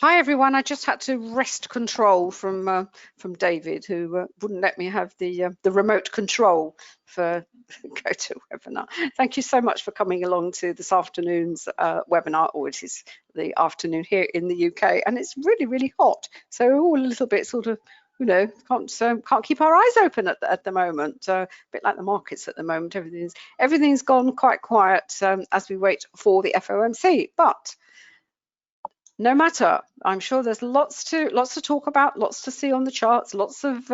Hi everyone. I just had to wrest control from David, who wouldn't let me have the remote control for GoToWebinar. Thank you so much for coming along to this afternoon's webinar, or it is the afternoon here in the UK, and it's really hot. So we're all a little bit sort of, you know, can't keep our eyes open at the moment. A bit like the markets at the moment. Everything's gone quite quiet as we wait for the FOMC, but no matter, I'm sure there's lots to talk about, lots to see on the charts, lots of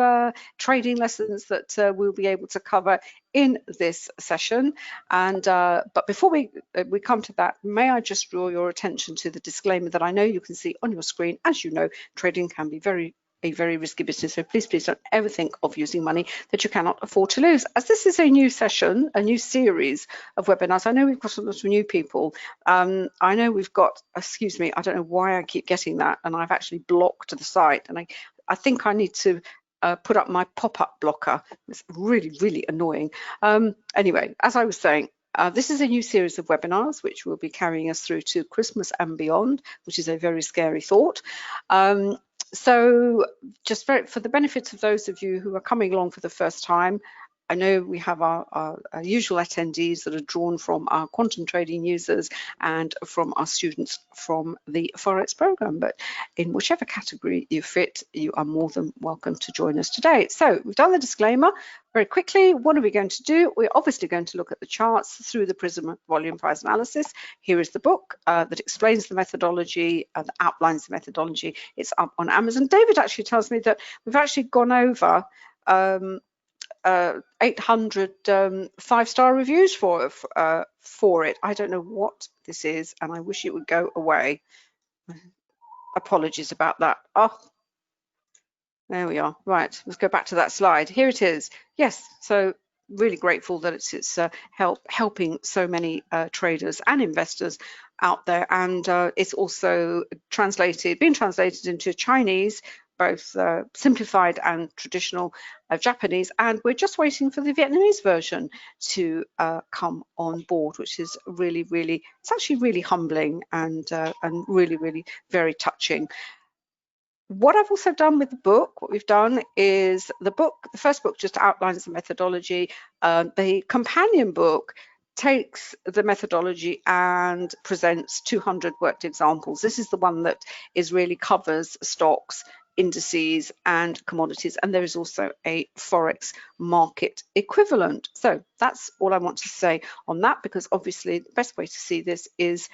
trading lessons that we'll be able to cover in this session. And but before we come to that, may I just draw your attention to the disclaimer that I know you can see on your screen. As you know, trading can be a very risky business, so please don't ever think of using money that you cannot afford to lose. As this is a new session, a new series of webinars, I know we've got a lot of new people. I know we've got, excuse me, I don't know why I keep getting that, and I've actually blocked the site, and I think I need to put up my pop-up blocker. It's really annoying. Anyway, as I was saying, this is a new series of webinars which will be carrying us through to Christmas and beyond, which is a very scary thought. So just for the benefit of those of you who are coming along for the first time, I know we have our usual attendees that are drawn from our quantum trading users and from our students from the Forex program, but in whichever category you fit, you are more than welcome to join us today. So we've done the disclaimer. Very quickly, what are we going to do? We're obviously going to look at the charts through the prism of volume price analysis. Here is the book that explains the methodology, that outlines the methodology. It's up on Amazon. David actually tells me that we've actually gone over 800 5-star reviews for it. I don't know what this is, and I wish it would go away. Apologies about that. Oh, there we are. Right, let's go back to that slide. Here it is. Yes, so really grateful that it's helping so many traders and investors out there, and it's also being translated into Chinese, both simplified and traditional Japanese, and we're just waiting for the Vietnamese version to come on board, which is it's actually really humbling and really very touching. What I've also done with the book, what we've done is the first book just outlines the methodology. The companion book takes the methodology and presents 200 worked examples. This is the one that really covers stocks, indices and commodities, and there is also a Forex market equivalent. So that's all I want to say on that, because obviously the best way to see this is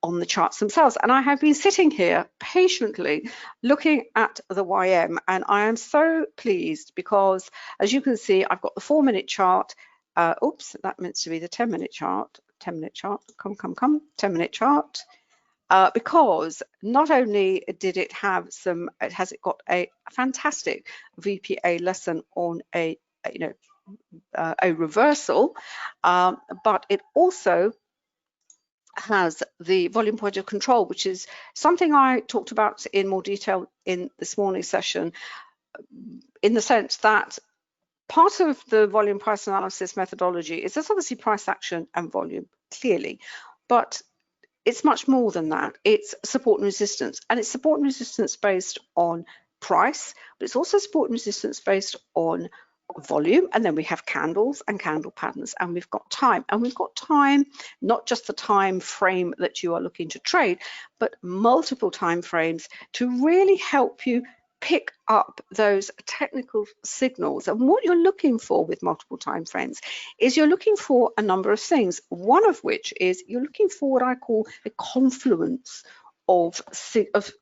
on the charts themselves. And I have been sitting here patiently looking at the YM, and I am so pleased because, as you can see, I've got the 4-minute chart. Oops, that meant to be the 10-minute chart. 10-minute chart, come, 10-minute chart. Because not only did it have has it got a fantastic VPA lesson on a reversal, but it also has the volume point of control, which is something I talked about in more detail in this morning's session, in the sense that part of the volume price analysis methodology is there's obviously price action and volume, clearly, but it's much more than that. It's support and resistance, and it's support and resistance based on price, but it's also support and resistance based on volume, and then we have candles and candle patterns, and we've got time, not just the time frame that you are looking to trade, but multiple time frames to really help you pick up those technical signals. And what you're looking for with multiple time frames is you're looking for a number of things, one of which is you're looking for what I call a confluence of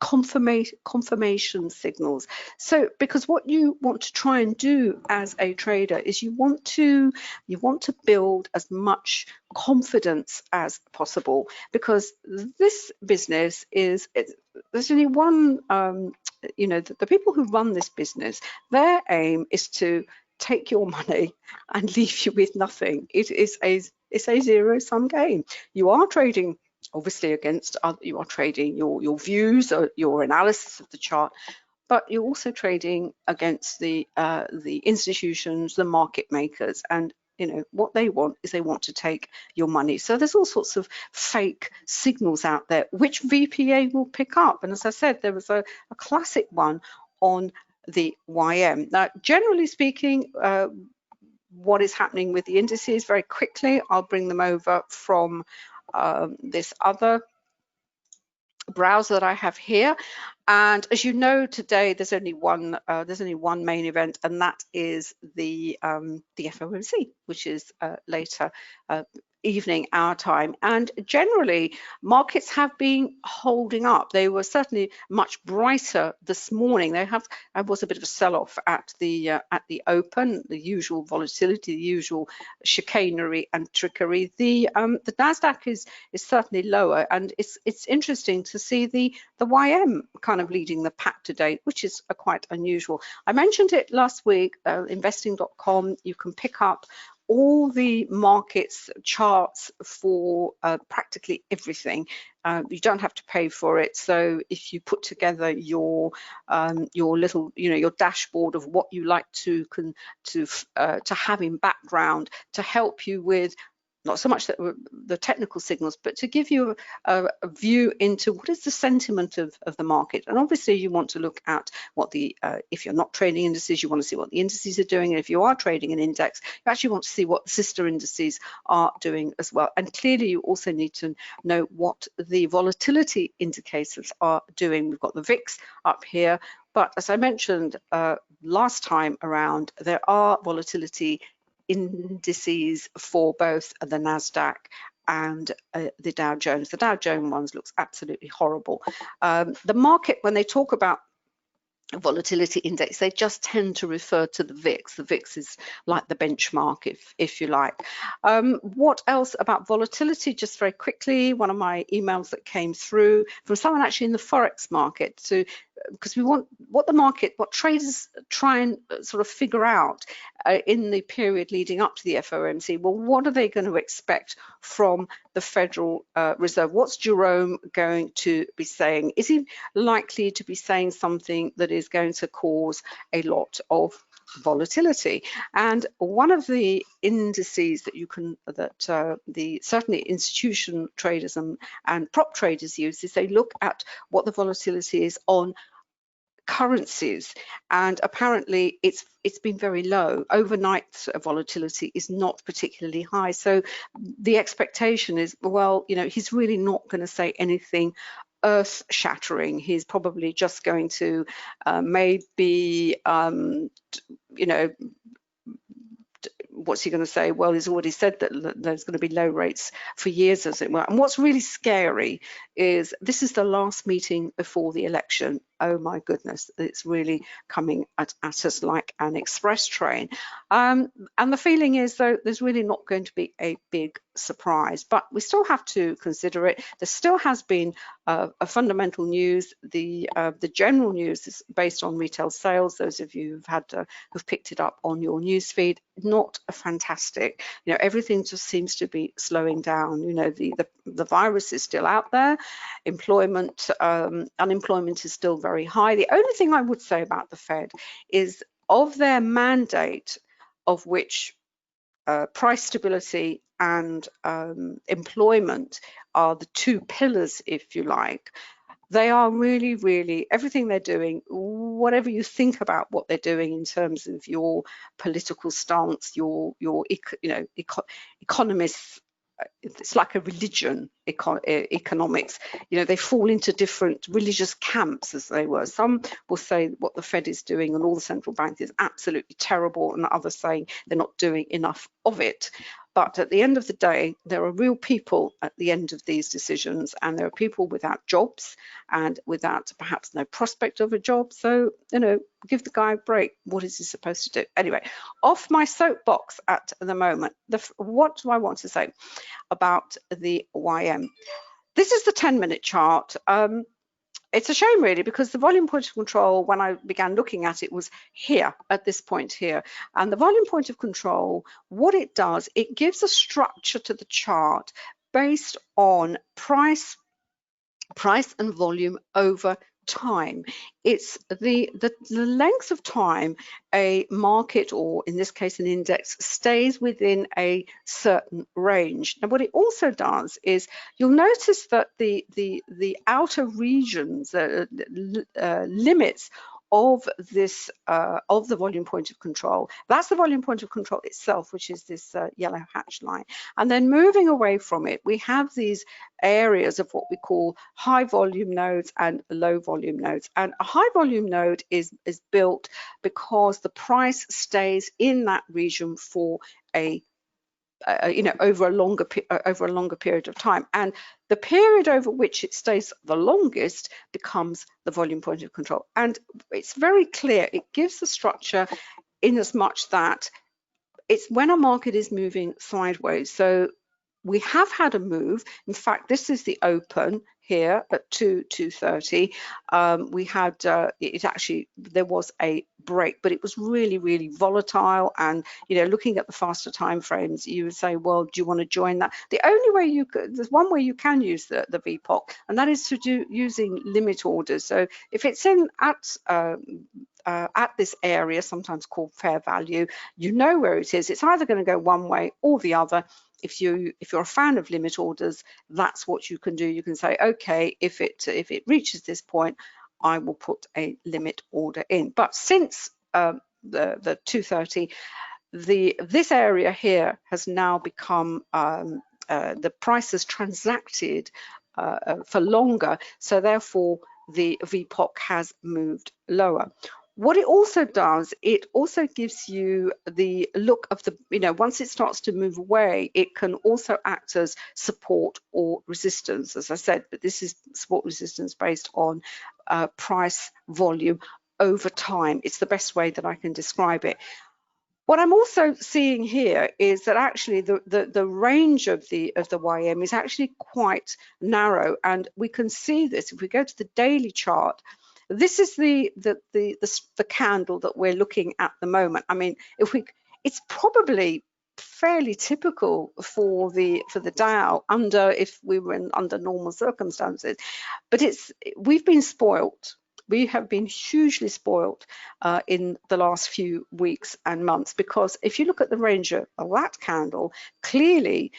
confirmation signals. So because what you want to try and do as a trader is you want to build as much confidence as possible, because this business there's only one the people who run this business, their aim is to take your money and leave you with nothing. It's a zero-sum game. You are trading obviously you are trading your views or your analysis of the chart, but you're also trading against the institutions, the market makers, and what they want is they want to take your money. So there's all sorts of fake signals out there, which VPA will pick up. And as I said, there was a classic one on the YM. Now, generally speaking, what is happening with the indices, very quickly, I'll bring them over from this other browser that I have here. And as you know, today there's only one main event, and that is the FOMC, which is later evening our time. And generally markets have been holding up. They were certainly much brighter this morning. There was a bit of a sell-off at the open, the usual volatility, the usual chicanery and trickery. The Nasdaq is certainly lower, and it's interesting to see the YM kind of leading the pack today, which is quite unusual. I mentioned it last week. Investing.com, you can pick up all the markets charts for practically everything. You don't have to pay for it. So if you put together your little, your dashboard of what you like to have in background to help you with not so much the technical signals, but to give you a view into what is the sentiment of the market. And obviously you want to look at what if you're not trading indices, you want to see what the indices are doing. And if you are trading an index, you actually want to see what the sister indices are doing as well. And clearly you also need to know what the volatility indicators are doing. We've got the VIX up here, but as I mentioned last time around, there are volatility indices for both the Nasdaq and the Dow Jones. The Dow Jones ones looks absolutely horrible. The market, when they talk about volatility index, they just tend to refer to the VIX. The VIX is like the benchmark, if you like. What else about volatility? Just very quickly, one of my emails that came through from someone actually in the Forex market, because we want what traders try and sort of figure out in the period leading up to the FOMC. Well, what are they going to expect from the Federal Reserve? What's Jerome going to be saying? Is he likely to be saying something that is going to cause a lot of volatility? And one of the indices that certainly institution traders and prop traders use is they look at what the volatility is on currencies, and apparently it's been very low. Overnight volatility is not particularly high, so the expectation is, well, he's really not going to say anything earth-shattering. He's probably just going to maybe what's he going to say? Well, he's already said that there's going to be low rates for years, as it were. And what's really scary is this is the last meeting before the election. Oh my goodness, it's really coming at us like an express train. And the feeling is, though, there's really not going to be a big surprise, but we still have to consider it. There still has been a fundamental news. The general news is based on retail sales. Those of you who've picked it up on your news feed, not fantastic. Everything just seems to be slowing down. The virus is still out there. Unemployment is still very high. The only thing I would say about the Fed is, of their mandate, of which price stability and employment are the two pillars, if you like, they are really, really, everything they're doing, whatever you think about what they're doing in terms of your political stance, your economists, it's like a religion, economics. They fall into different religious camps, as they were. Some will say what the Fed is doing and all the central banks is absolutely terrible, and others saying they're not doing enough of it. But at the end of the day, there are real people at the end of these decisions, and there are people without jobs and without perhaps no prospect of a job. So, give the guy a break. What is he supposed to do? Anyway, off my soapbox at the moment. What do I want to say about the YM? This is the 10-minute chart. It's a shame, really, because the volume point of control, when I began looking at it, was here, at this point here. And the volume point of control, what it does, it gives a structure to the chart based on price price and volume over time. It's the length of time a market, or in this case an index, stays within a certain range. Now what it also does is you'll notice that the outer regions, limits of this of the volume point of control, that's the volume point of control itself, which is this yellow hatch line. And then moving away from it, we have these areas of what we call high volume nodes and low volume nodes. And a high volume node is built because the price stays in that region for a over a longer period of time, and the period over which it stays the longest becomes the volume point of control. And it's very clear, it gives the structure in as much that it's when a market is moving sideways. So we have had a move. In fact, this is the open here at 2:30. We had it actually, there was a break, but it was really volatile. And looking at the faster time frames, you would say, well, do you want to join that? The only way you could, there's one way you can use the VPOC, and that is to do using limit orders. So if it's in at this area, sometimes called fair value, you know where it is. It's either going to go one way or the other. If you're a fan of limit orders, that's what you can do. You can say, okay, if it reaches this point, I will put a limit order in. But since the 2:30, this area here has now become the price has transacted for longer, so therefore the VPOC has moved lower. What it also does, it also gives you the look of the, once it starts to move away, it can also act as support or resistance, as I said, but this is support resistance based on price volume over time. It's the best way that I can describe it. What I'm also seeing here is that actually the range of the YM is actually quite narrow, and we can see this if we go to the daily chart. This is the candle that we're looking at the moment. I mean, it's probably fairly typical for the Dow if we were under normal circumstances, but we've been spoilt. We have been hugely spoilt in the last few weeks and months, because if you look at the range of that candle, clearly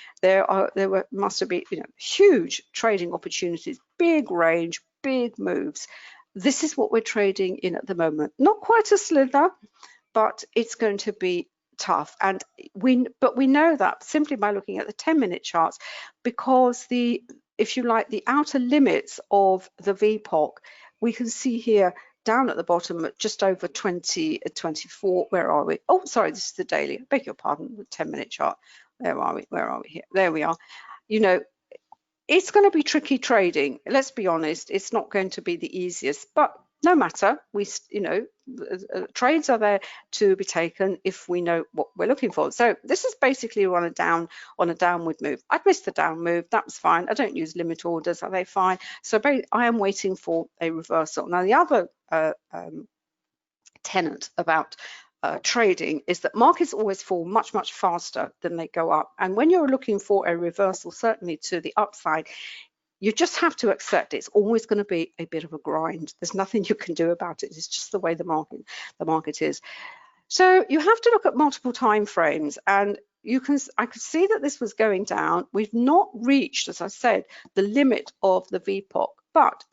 must have been huge trading opportunities, big range, big moves. This is what we're trading in at the moment. Not quite a slither, but it's going to be tough. And we know that simply by looking at the 10-minute charts, because if you like, the outer limits of the VPOC, we can see here down at the bottom at just over 24. Where are we? Oh, sorry, this is the daily. I beg your pardon, the 10-minute chart. Where are we? Where are we here? There we are. It's going to be tricky trading. Let's be honest, it's not going to be the easiest, but no matter, trades are there to be taken if we know what we're looking for. So this is basically on a downward move. I've missed the down move, that was fine. I don't use limit orders, are they fine? So I am waiting for a reversal. Now the other tenet about trading is that markets always fall much faster than they go up, and when you're looking for a reversal, certainly to the upside, you just have to accept it's always going to be a bit of a grind. There's nothing you can do about it. It's just the way the market is. So you have to look at multiple time frames, and I could see that this was going down. We've not reached, as I said, the limit of the VPOC, but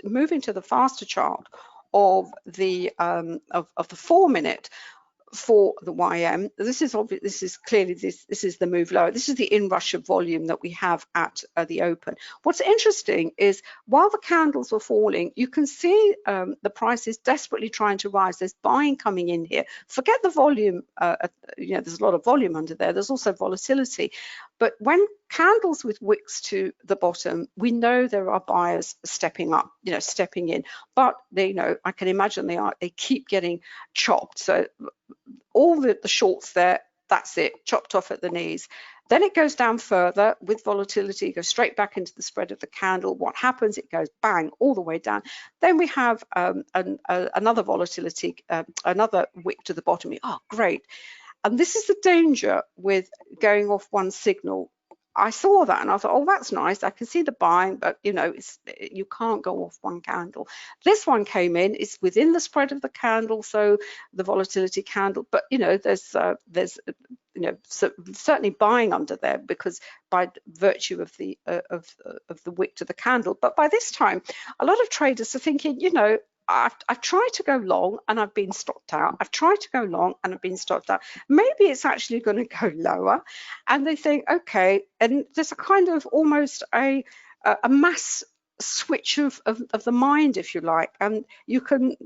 moving to the faster chart of the 4-minute for the YM, this is clearly this is the move lower. This is the inrush of volume that we have at the open. What's interesting is while the candles were falling, you can see the price is desperately trying to rise. There's buying coming in here. Forget the volume. There's a lot of volume under there. There's also volatility. But when candles with wicks to the bottom, we know there are buyers stepping up, stepping in. But I can imagine they keep getting chopped. So all the shorts there, that's it, chopped off at the knees. Then it goes down further with volatility, goes straight back into the spread of the candle. What happens? It goes bang all the way down. Then we have another volatility, another wick to the bottom. Oh, great. And this is the danger with going off one signal. I saw that and I thought, oh, that's nice. I can see the buying, but you know, you can't go off one candle. This one came in, it's within the spread of the candle, so the volatility candle, but you know, there's you know, certainly buying under there because by virtue of the wick to the candle. But by this time, a lot of traders are thinking, you know, I've tried to go long and I've been stopped out. I've tried to go long and I've been stopped out. Maybe it's actually going to go lower. And they think, okay, and there's a kind of almost a mass switch of the mind, if you like. And you can,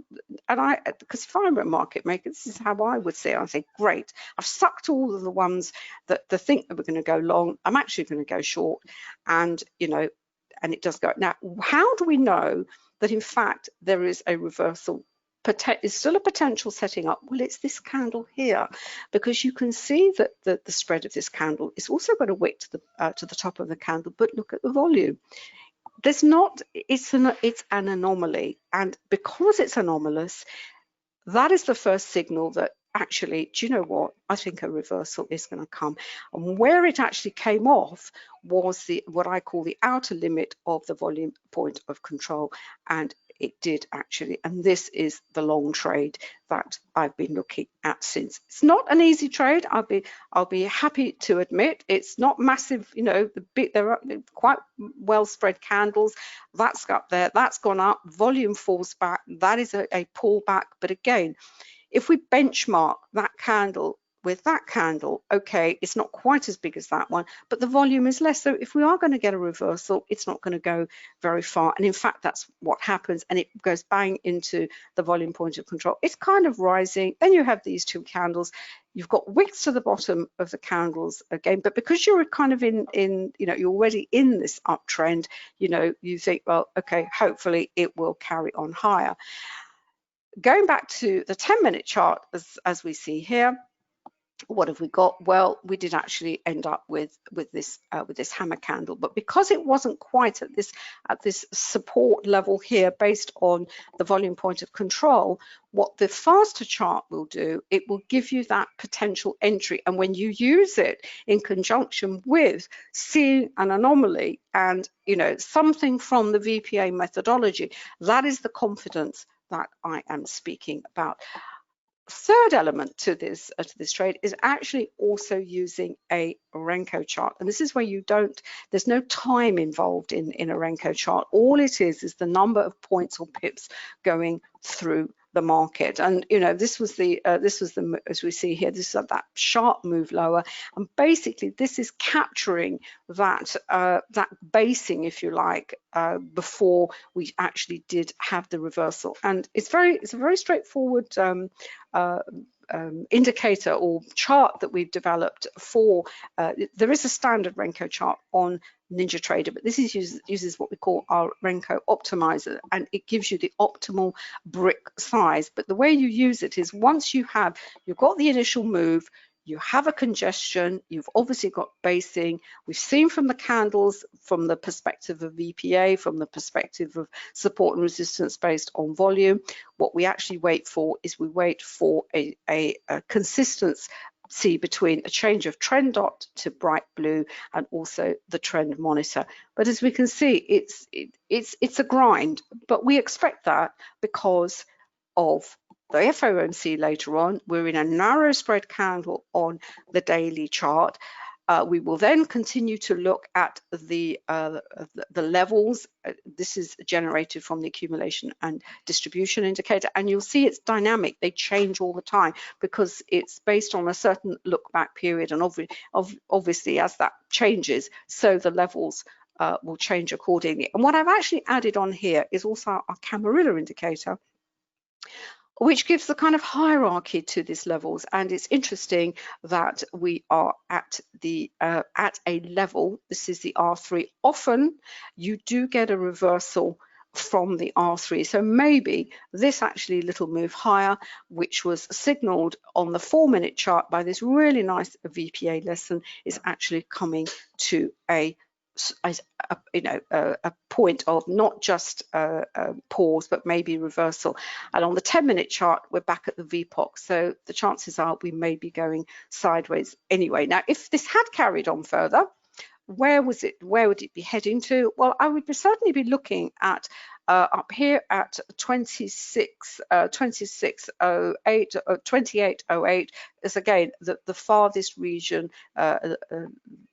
and because if I were a market maker, this is how I would see it. I think, great, I've sucked all of the ones that think that we're going to go long. I'm actually going to go short. And, you know, and it does go. Now, how do we know that in fact there is a reversal? Is still a potential setting up? Well, it's this candle here, because you can see that the spread of this candle is also going to wick to the top of the candle. But look at the volume. There's not. It's an anomaly, and because it's anomalous, that is the first signal that actually, do you know what? I think a reversal is going to come. And where it actually came off was what I call the outer limit of the volume point of control, and it did actually. And this is the long trade that I've been looking at since. It's not an easy trade. I'll be happy to admit it's not massive. You know, there are quite well spread candles. That's up there. That's gone up. Volume falls back. That is a pullback. But again, if we benchmark that candle with that candle, okay, it's not quite as big as that one, but the volume is less. So if we are going to get a reversal, it's not going to go very far. And in fact, that's what happens. And it goes bang into the volume point of control. It's kind of rising. Then you have these two candles. You've got wicks to the bottom of the candles again, but because you're kind of in, you know, you're already in this uptrend, you know, you think, well, okay, hopefully it will carry on higher. Going back to the 10-minute chart, as we see here, what have we got? Well, we did actually end up with this hammer candle, but because it wasn't quite at this support level here based on the volume point of control, what the faster chart will do, it will give you that potential entry. And when you use it in conjunction with seeing an anomaly and, you know, something from the VPA methodology, that is the confidence that I am speaking about. Third element to this trade is actually also using a Renko chart, and this is where there's no time involved in a Renko chart. All it is the number of points or pips going through the market. And you know, this was the as we see here, this is that sharp move lower, and basically this is capturing that that basing, if you like, before we actually did have the reversal. And it's a very straightforward indicator or chart that we've developed for there is a standard Renko chart on NinjaTrader, but this uses what we call our Renko optimizer, and it gives you the optimal brick size. But the way you use it is once you've got the initial move, you have a congestion, you've obviously got basing. We've seen from the candles, from the perspective of VPA, from the perspective of support and resistance based on volume, what we actually wait for is we wait for a consistency between a change of trend dot to bright blue and also the trend monitor. But as we can see, it's a grind, but we expect that because of the FOMC later on. We're in a narrow spread candle on the daily chart. We will then continue to look at the levels. This is generated from the accumulation and distribution indicator, and you'll see it's dynamic. They change all the time because it's based on a certain look back period, and obviously as that changes, so the levels will change accordingly. And what I've actually added on here is also our Camarilla indicator, which gives the kind of hierarchy to these levels. And it's interesting that we are at a level. This is the R3. Often you do get a reversal from the R3, so maybe this actually little move higher, which was signaled on the 4-minute chart by this really nice VPA lesson, is actually coming to a point of not just pause, but maybe reversal. And on the 10-minute chart, we're back at the VPOC, so the chances are we may be going sideways anyway. Now, if this had carried on further, where would it be heading to? Well, I would certainly be looking at up here at 2808 is again the farthest region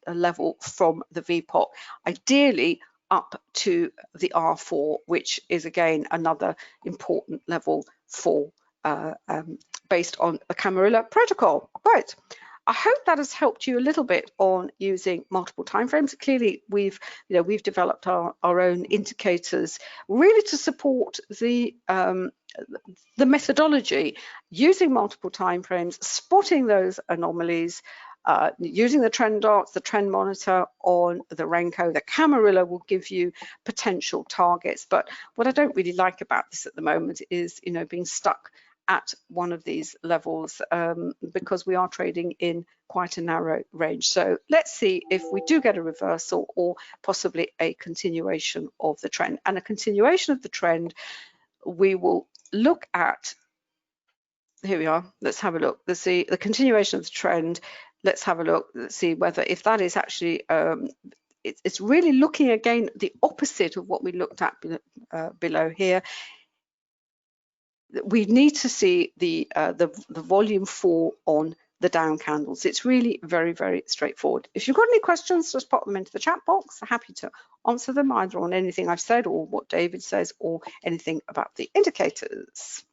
level from the VPOC, ideally up to the R4, which is again another important level for based on the Camarilla protocol. Right. I hope that has helped you a little bit on using multiple timeframes. Clearly, we've developed our own indicators really to support the methodology using multiple timeframes, spotting those anomalies, using the trend dots, the trend monitor on the Renko. The Camarilla will give you potential targets. But what I don't really like about this at the moment is, being stuck at one of these levels because we are trading in quite a narrow range. So let's see if we do get a reversal or possibly a continuation of the trend. And a continuation of the trend, we will look at, here we are, let's have a look. Let's see the continuation of the trend. Let's have a look, let's see whether if that is actually, it's really looking again the opposite of what we looked at below here. We need to see the volume fall on the down candles. It's really very, very straightforward. If you've got any questions, just pop them into the chat box. I'm happy to answer them either on anything I've said or what David says or anything about the indicators.